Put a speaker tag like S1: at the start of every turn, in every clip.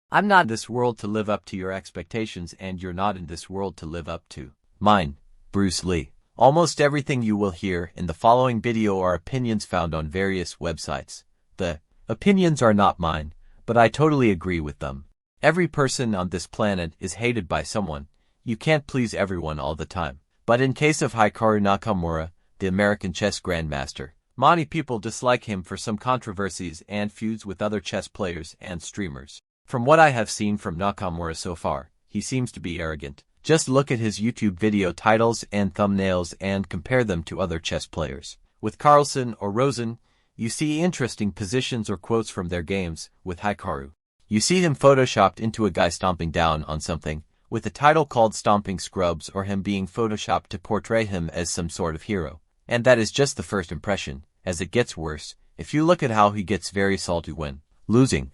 S1: I'm not in this world to live up to your expectations, and you're not in this world to live up to mine. Bruce Lee. Almost everything you will hear in the following video are opinions found on various websites. The opinions are not mine, but I totally agree with them. Every person on this planet is hated by someone. You can't please everyone all the time. But in case of Hikaru Nakamura, the American chess grandmaster, many people dislike him for some controversies and feuds with other chess players and streamers. From what I have seen from Nakamura so far, he seems to be arrogant. Just look at his YouTube video titles and thumbnails and compare them to other chess players. With Carlsen or Rosen, you see interesting positions or quotes from their games. With Hikaru, you see him photoshopped into a guy stomping down on something, with a title called Stomping Scrubs, or him being photoshopped to portray him as some sort of hero. And that is just the first impression. As it gets worse, if you look at how he gets very salty when losing,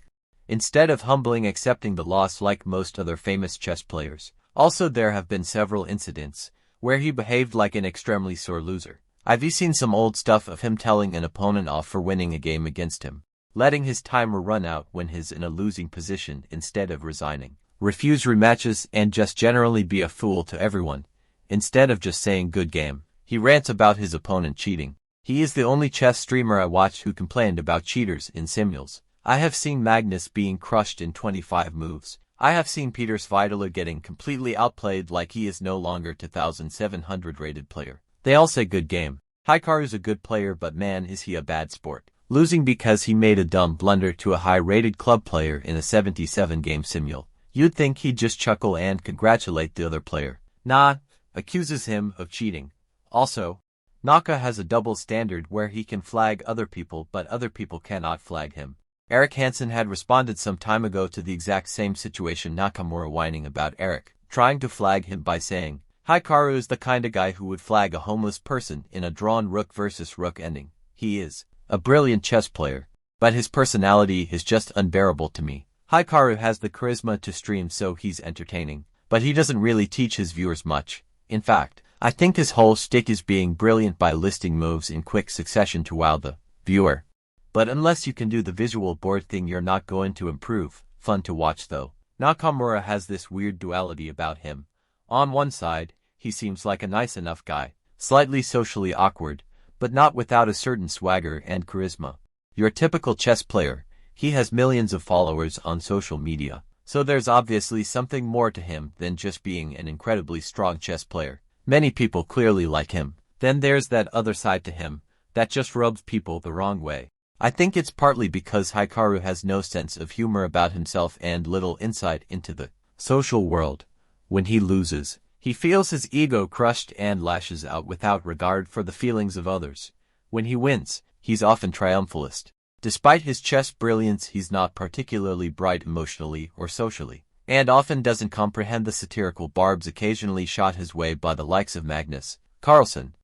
S1: instead of humbling accepting the loss like most other famous chess players. Also, there have been several incidents where he behaved like an extremely sore loser. I've seen some old stuff of him telling an opponent off for winning a game against him, letting his timer run out when he's in a losing position instead of resigning, refuse rematches, and just generally be a fool to everyone. Instead of just saying good game, he rants about his opponent cheating. He is the only chess streamer I watched who complained about cheaters in simuls. I have seen Magnus being crushed in 25 moves. I have seen Peter Svitala getting completely outplayed like he is no longer 2,700 rated player. They all say good game. Hikaru's a good player, but man is he a bad sport. Losing because he made a dumb blunder to a high-rated club player in a 77-game simul. You'd think he'd just chuckle and congratulate the other player. Nah, accuses him of cheating. Also, Naka has a double standard where he can flag other people but other people cannot flag him. Eric Hansen had responded some time ago to the exact same situation, Nakamura whining about Eric trying to flag him by saying, Hikaru is the kind of guy who would flag a homeless person in a drawn rook versus rook ending. He is a brilliant chess player, but his personality is just unbearable to me. Hikaru has the charisma to stream, so he's entertaining, but he doesn't really teach his viewers much. In fact, I think his whole shtick is being brilliant by listing moves in quick succession to wow the viewer. But unless you can do the visual board thing, you're not going to improve. Fun to watch though. Nakamura has this weird duality about him. On one side, he seems like a nice enough guy, slightly socially awkward, but not without a certain swagger and charisma. Your typical chess player, he has millions of followers on social media, so there's obviously something more to him than just being an incredibly strong chess player. Many people clearly like him. Then there's that other side to him that just rubs people the wrong way. I think it's partly because Hikaru has no sense of humor about himself and little insight into the social world. When he loses, he feels his ego crushed and lashes out without regard for the feelings of others. When he wins, he's often triumphalist. Despite his chess brilliance, he's not particularly bright emotionally or socially, and often doesn't comprehend the satirical barbs occasionally shot his way by the likes of Magnus Carlsen.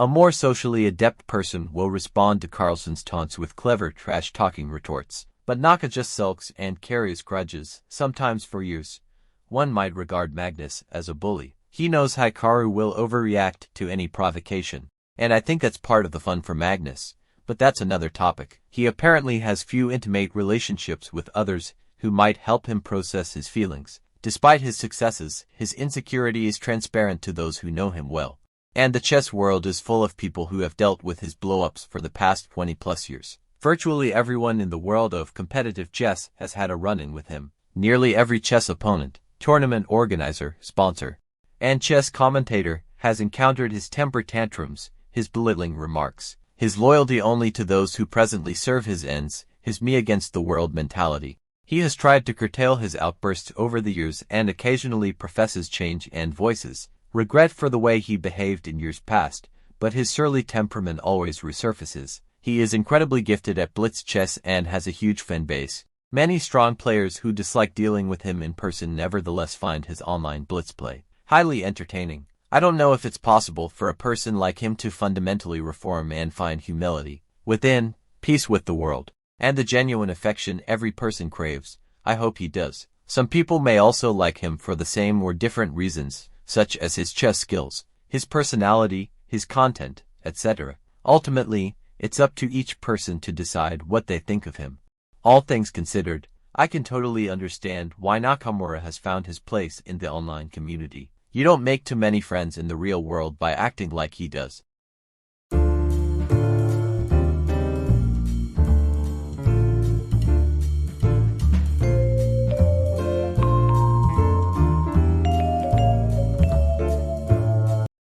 S1: A more socially adept person will respond to Carlsen's taunts with clever trash-talking retorts, but Naka just sulks and carries grudges, sometimes for years. One might regard Magnus as a bully. He knows Hikaru will overreact to any provocation, and I think that's part of the fun for Magnus, but that's another topic. He apparently has few intimate relationships with others who might help him process his feelings. Despite his successes, his insecurity is transparent to those who know him well. And the chess world is full of people who have dealt with his blow-ups for the past 20+ years. Virtually everyone in the world of competitive chess has had a run-in with him. Nearly every chess opponent, tournament organizer, sponsor, and chess commentator has encountered his temper tantrums, his belittling remarks, his loyalty only to those who presently serve his ends, his me-against-the-world mentality. He has tried to curtail his outbursts over the years and occasionally professes change and voices regret for the way he behaved in years past, but his surly temperament always resurfaces. He is incredibly gifted at blitz chess and has a huge fan base. Many strong players who dislike dealing with him in person nevertheless find his online blitz play highly entertaining. I don't know if it's possible for a person like him to fundamentally reform and find humility within, peace with the world, and the genuine affection every person craves. I hope he does. Some people may also like him for the same or different reasons, such as his chess skills, his personality, his content, etc. Ultimately, it's up to each person to decide what they think of him. All things considered, I can totally understand why Nakamura has found his place in the online community. You don't make too many friends in the real world by acting like he does.